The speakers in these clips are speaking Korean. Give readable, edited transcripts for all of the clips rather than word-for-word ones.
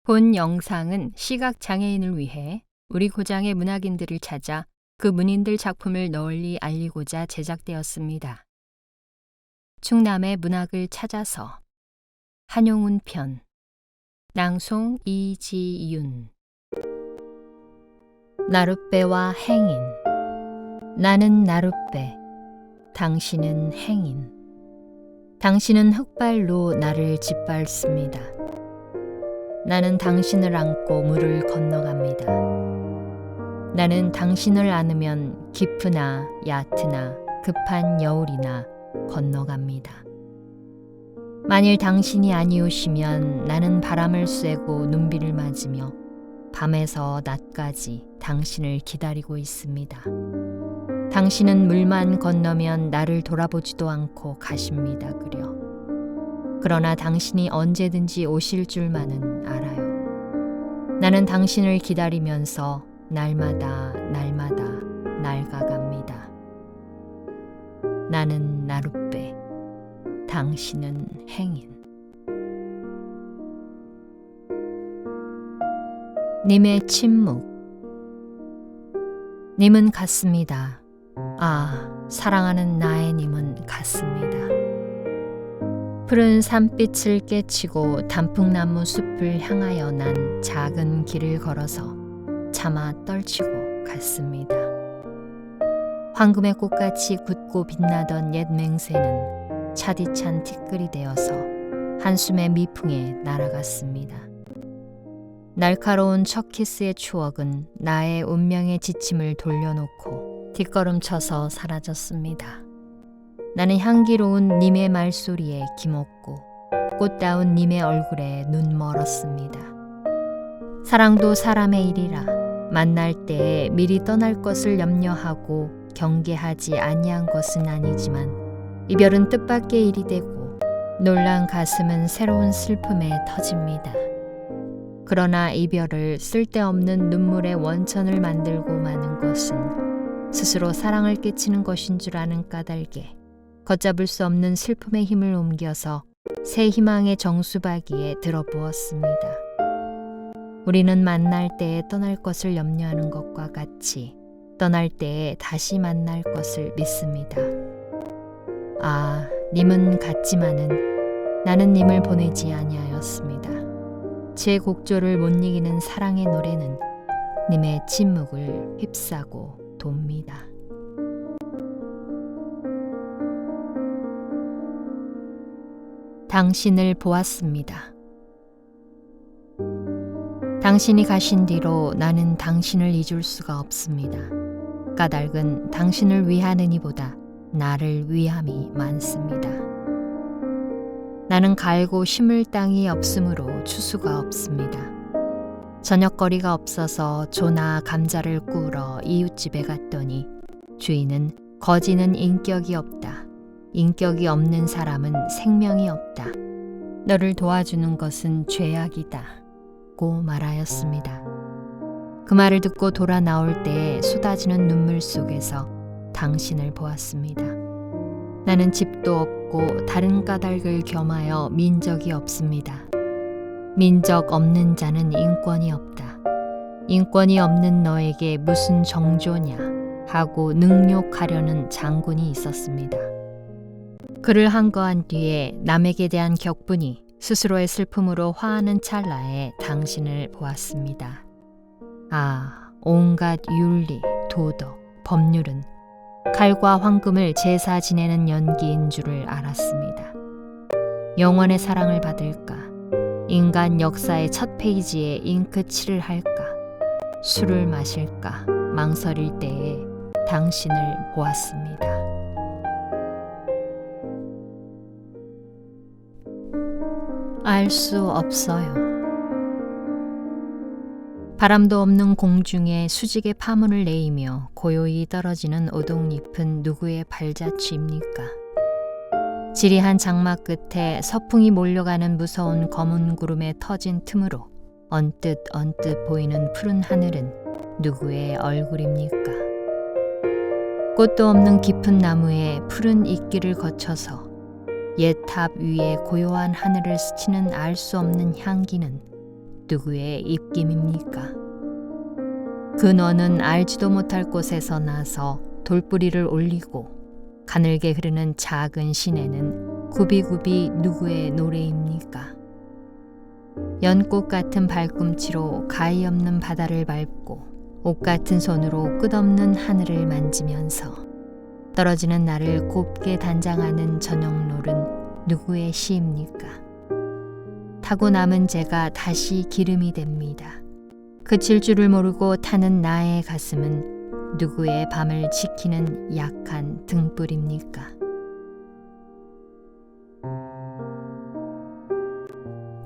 본 영상은 시각장애인을 위해 우리 고장의 문학인들을 찾아 그 문인들 작품을 널리 알리고자 제작되었습니다. 충남의 문학을 찾아서 한용운 편 낭송 이지윤 나룻배와 행인 나는 나룻배 당신은 행인 당신은 흙발로 나를 짓밟습니다. 나는 당신을 안고 물을 건너갑니다. 나는 당신을 안으면 깊으나 얕으나 급한 여울이나 건너갑니다. 만일 당신이 아니오시면 나는 바람을 쐬고 눈비를 맞으며 밤에서 낮까지 당신을 기다리고 있습니다. 당신은 물만 건너면 나를 돌아보지도 않고 가십니다. 그러나 당신이 언제든지 오실 줄만은 알아요. 나는 당신을 기다리면서 날마다 낡아갑니다. 나는 나룻배, 당신은 행인. 님의 침묵. 님은 같습니다. 아, 사랑하는 나의 님은 같습니다. 푸른 산빛을 깨치고 단풍나무 숲을 향하여 난 작은 길을 걸어서 차마 떨치고 갔습니다. 황금의 꽃같이 굳고 빛나던 옛 맹세는 차디찬 티끌이 되어서 한숨의 미풍에 날아갔습니다. 날카로운 첫 키스의 추억은 나의 운명의 지침을 돌려놓고 뒷걸음쳐서 사라졌습니다. 나는 향기로운 님의 말소리에 기먹고 꽃다운 님의 얼굴에 눈 멀었습니다. 사랑도 사람의 일이라 만날 때에 미리 떠날 것을 염려하고 경계하지 아니한 것은 아니지만 이별은 뜻밖의 일이 되고 놀란 가슴은 새로운 슬픔에 터집니다. 그러나 이별을 쓸데없는 눈물의 원천을 만들고 마는 것은 스스로 사랑을 깨치는 것인 줄 아는 까닭에 걷잡을 수 없는 슬픔의 힘을 옮겨서 새 희망의 정수박이에 들어부었습니다. 우리는 만날 때에 떠날 것을 염려하는 것과 같이 떠날 때에 다시 만날 것을 믿습니다. 아, 님은 같지만은 나는 님을 보내지 아니하였습니다. 제 곡조를 못 이기는 사랑의 노래는 님의 침묵을 휩싸고 돕니다. 당신을 보았습니다. 당신이 가신 뒤로 나는 당신을 잊을 수가 없습니다. 까닭은 당신을 위하는 이보다 나를 위함이 많습니다. 나는 갈고 심을 땅이 없으므로 추수가 없습니다. 저녁거리가 없어서 조나 감자를 구우러 이웃집에 갔더니 주인은 거지는 인격이 없다. 인격이 없는 사람은 생명이 없다. 너를 도와주는 것은 죄악이다. 고 말하였습니다. 그 말을 듣고 돌아 나올 때에 쏟아지는 눈물 속에서 당신을 보았습니다. 나는 집도 없고 다른 까닭을 겸하여 민적이 없습니다. 민적 없는 자는 인권이 없다. 인권이 없는 너에게 무슨 정조냐 하고 능욕하려는 장군이 있었습니다. 그를 항거한 뒤에 남에게 대한 격분이 스스로의 슬픔으로 화하는 찰나에 당신을 보았습니다. 아, 온갖 윤리, 도덕, 법률은 칼과 황금을 제사 지내는 연기인 줄을 알았습니다. 영원의 사랑을 받을까? 인간 역사의 첫 페이지에 잉크칠을 할까? 술을 마실까? 망설일 때에 당신을 보았습니다. 알 수 없어요. 바람도 없는 공중에 수직의 파문을 내이며 고요히 떨어지는 오동잎은 누구의 발자취입니까? 지리한 장막 끝에 서풍이 몰려가는 무서운 검은 구름에 터진 틈으로 언뜻 보이는 푸른 하늘은 누구의 얼굴입니까? 꽃도 없는 깊은 나무에 푸른 이끼를 거쳐서 옛 탑 위에 고요한 하늘을 스치는 알 수 없는 향기는 누구의 입김입니까? 그 너는 알지도 못할 곳에서 나서 돌뿌리를 올리고 가늘게 흐르는 작은 시내는 굽이굽이 누구의 노래입니까? 연꽃 같은 발꿈치로 가히 없는 바다를 밟고 옷 같은 손으로 끝없는 하늘을 만지면서 떨어지는 날을 곱게 단장하는 저녁놀은 누구의 시입니까? 타고 남은 재가 다시 기름이 됩니다. 그칠 줄을 모르고 타는 나의 가슴은 누구의 밤을 지키는 약한 등불입니까?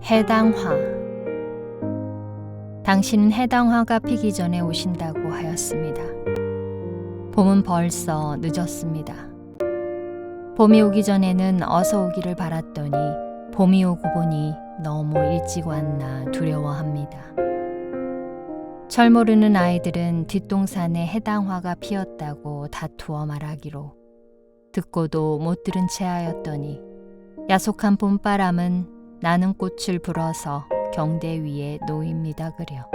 해당화. 당신은 해당화가 피기 전에 오신다고 하였습니다. 봄은 벌써 늦었습니다. 봄이 오기 전에는 어서 오기를 바랐더니 봄이 오고 보니 너무 일찍 왔나 두려워합니다. 철 모르는 아이들은 뒷동산에 해당화가 피었다고 다투어 말하기로 듣고도 못 들은 채 하였더니 야속한 봄바람은 나는 꽃을 불어서 경대 위에 놓입니다 그려.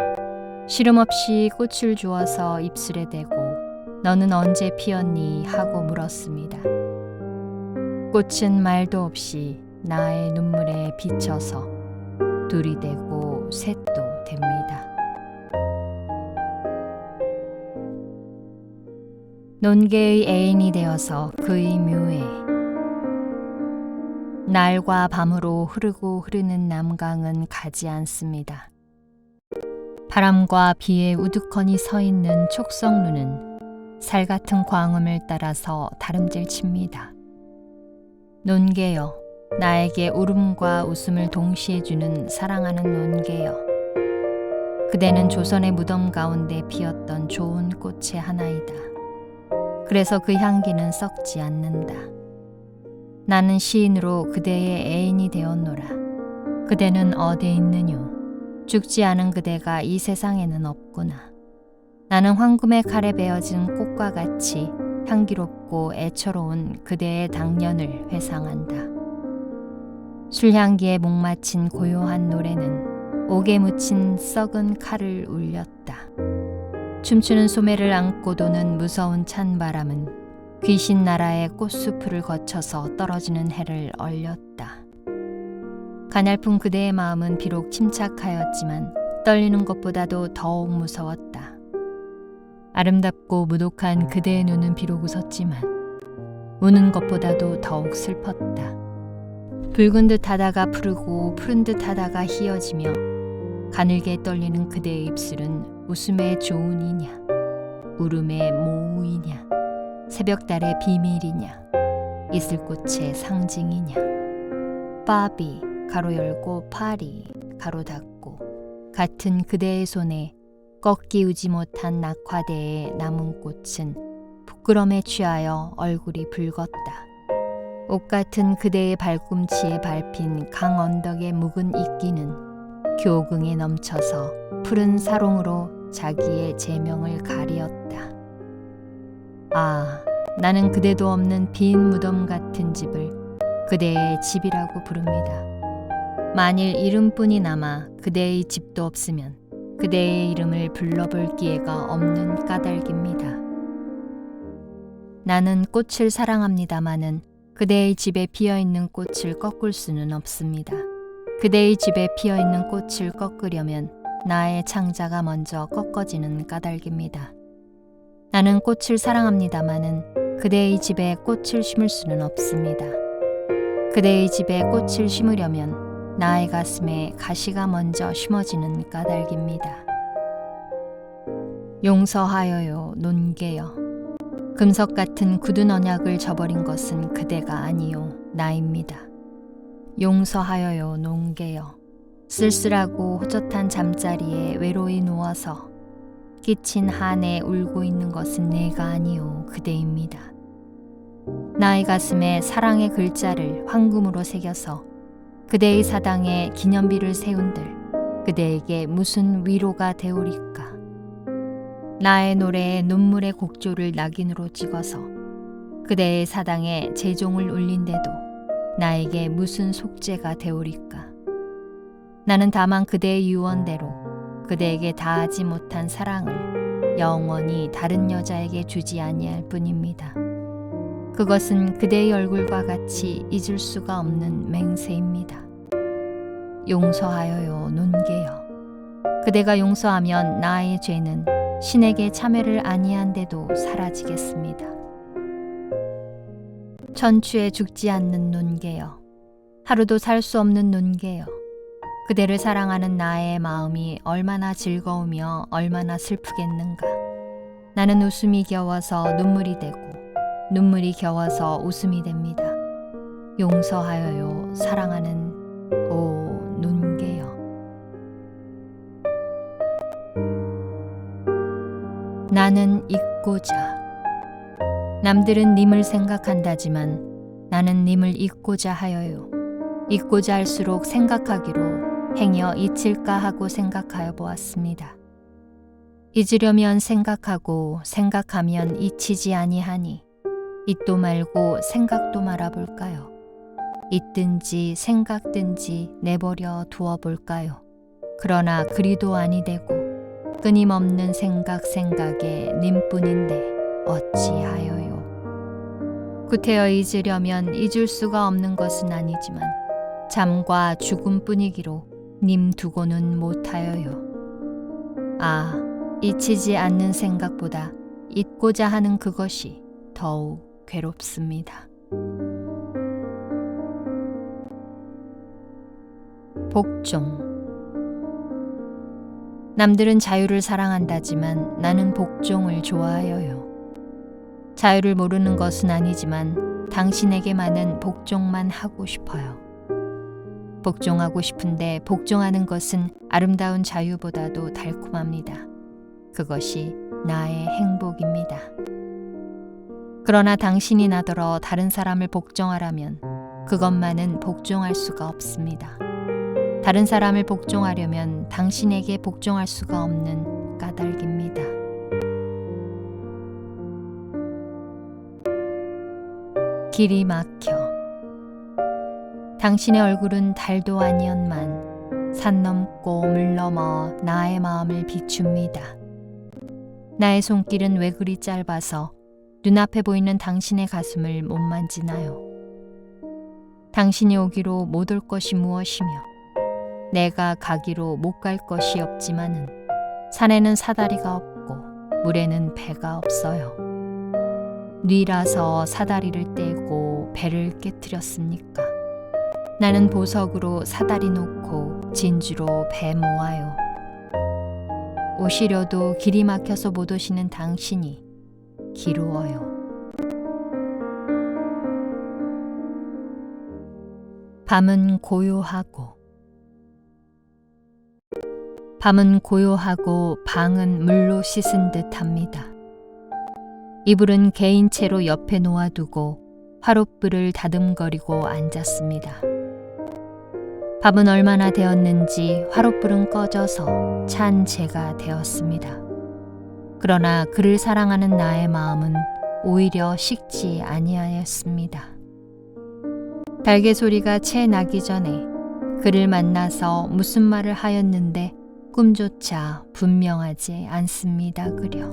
시름없이 꽃을 주어서 입술에 대고 너는 언제 피었니 하고 물었습니다. 꽃은 말도 없이 나의 눈물에 비쳐서 둘이 되고 셋도 됩니다. 논개의 애인이 되어서 그의 묘에 날과 밤으로 흐르는 남강은 가지 않습니다. 바람과 비에 우두커니 서 있는 촉성루는 살 같은 광음을 따라서 다름질 칩니다. 논개여, 나에게 울음과 웃음을 동시에 주는 사랑하는 논개여. 그대는 조선의 무덤 가운데 피었던 좋은 꽃의 하나이다. 그래서 그 향기는 썩지 않는다. 나는 시인으로 그대의 애인이 되었노라. 그대는 어디 있느뇨? 죽지 않은 그대가 이 세상에는 없구나. 나는 황금의 칼에 베어진 꽃과 같이 향기롭고 애처로운 그대의 당년을 회상한다. 술향기에 목마친 고요한 노래는 옥에 묻힌 썩은 칼을 울렸다. 춤추는 소매를 안고 도는 무서운 찬바람은 귀신 나라의 꽃숲을 거쳐서 떨어지는 해를 얼렸다. 가냘픈 그대의 마음은 비록 침착하였지만 떨리는 것보다도 더욱 무서웠다. 아름답고 무독한 그대의 눈은 비록 웃었지만 우는 것보다도 더욱 슬펐다. 붉은 듯 하다가 푸르고 푸른 듯 하다가 희어지며 가늘게 떨리는 그대의 입술은 웃음의 조운이냐 울음의 모우이냐 새벽달의 비밀이냐 이슬꽃의 상징이냐 빠비 가로 열고 파리 가로 닫고 같은 그대의 손에 꺾이우지 못한 낙화대의 남은 꽃은 부끄럼에 취하여 얼굴이 붉었다. 옷 같은 그대의 발꿈치에 밟힌 강 언덕의 묵은 이끼는 교긍에 넘쳐서 푸른 사롱으로 자기의 제명을 가리었다. 아, 나는 그대도 없는 빈 무덤 같은 집을 그대의 집이라고 부릅니다. 만일 이름뿐이 남아 그대의 집도 없으면 그대의 이름을 불러볼 기회가 없는 까닭입니다. 나는 꽃을 사랑합니다마는 그대의 집에 피어있는 꽃을 꺾을 수는 없습니다. 그대의 집에 피어있는 꽃을 꺾으려면 나의 창자가 먼저 꺾어지는 까닭입니다. 나는 꽃을 사랑합니다마는 그대의 집에 꽃을 심을 수는 없습니다. 그대의 집에 꽃을 심으려면 나의 가슴에 가시가 먼저 심어지는 까닭입니다. 용서하여요, 논개여. 금석 같은 굳은 언약을 저버린 것은 그대가 아니요, 나입니다. 용서하여요, 논개여. 쓸쓸하고 호젓한 잠자리에 외로이 누워서 끼친 한에 울고 있는 것은 내가 아니요, 그대입니다. 나의 가슴에 사랑의 글자를 황금으로 새겨서 그대의 사당에 기념비를 세운들 그대에게 무슨 위로가 되오리까. 나의 노래에 눈물의 곡조를 낙인으로 찍어서 그대의 사당에 재종을 울린데도 나에게 무슨 속죄가 되오리까. 나는 다만 그대의 유언대로 그대에게 다하지 못한 사랑을 영원히 다른 여자에게 주지 아니할 뿐입니다. 그것은 그대의 얼굴과 같이 잊을 수가 없는 맹세입니다. 용서하여요, 논개여. 그대가 용서하면 나의 죄는 신에게 참회를 아니한데도 사라지겠습니다. 천추에 죽지 않는 논개여. 하루도 살 수 없는 논개여. 그대를 사랑하는 나의 마음이 얼마나 즐거우며 얼마나 슬프겠는가. 나는 웃음이 겨워서 눈물이 되고 눈물이 겨워서 웃음이 됩니다. 용서하여요, 사랑하는 오 논개여. 나는 잊고자. 남들은 님을 생각한다지만 나는 님을 잊고자 하여요. 잊고자 할수록 생각하기로 행여 잊힐까 하고 생각하여 보았습니다. 잊으려면 생각하고 생각하면 잊히지 아니하니 잊도 말고 생각도 말아볼까요? 잊든지 생각든지 내버려 두어볼까요? 그러나 그리도 아니 되고 끊임없는 생각에 님뿐인데 어찌하여요. 구태여 잊으려면 잊을 수가 없는 것은 아니지만 잠과 죽음뿐이기로 님 두고는 못하여요. 아, 잊히지 않는 생각보다 잊고자 하는 그것이 더욱 괴롭습니다. 복종. 남들은 자유를 사랑한다지만 나는 복종을 좋아하여요. 자유를 모르는 것은 아니지만 당신에게만은 복종만 하고 싶어요. 복종하고 싶은데 복종하는 것은 아름다운 자유보다도 달콤합니다. 그것이 나의 행복입니다. 그러나 당신이 나더러 다른 사람을 복종하라면 그것만은 복종할 수가 없습니다. 다른 사람을 복종하려면 당신에게 복종할 수가 없는 까닭입니다. 길이 막혀. 당신의 얼굴은 달도 아니었만 산 넘고 물 넘어 나의 마음을 비춥니다. 나의 손길은 왜 그리 짧아서 눈앞에 보이는 당신의 가슴을 못 만지나요? 당신이 오기로 못 올 것이 무엇이며 내가 가기로 못 갈 것이 없지만은 산에는 사다리가 없고 물에는 배가 없어요. 뉘라서 사다리를 떼고 배를 깨트렸습니까? 나는 보석으로 사다리 놓고 진주로 배 모아요. 오시려도 길이 막혀서 못 오시는 당신이 기루어요. 밤은 고요하고 방은 물로 씻은 듯합니다. 이불은 개인채로 옆에 놓아두고 화롯불을 다듬거리고 앉았습니다. 밥은 얼마나 되었는지 화롯불은 꺼져서 찬 재가 되었습니다. 그러나 그를 사랑하는 나의 마음은 오히려 식지 아니하였습니다. 달개 소리가 채 나기 전에 그를 만나서 무슨 말을 하였는데 꿈조차 분명하지 않습니다. 그려.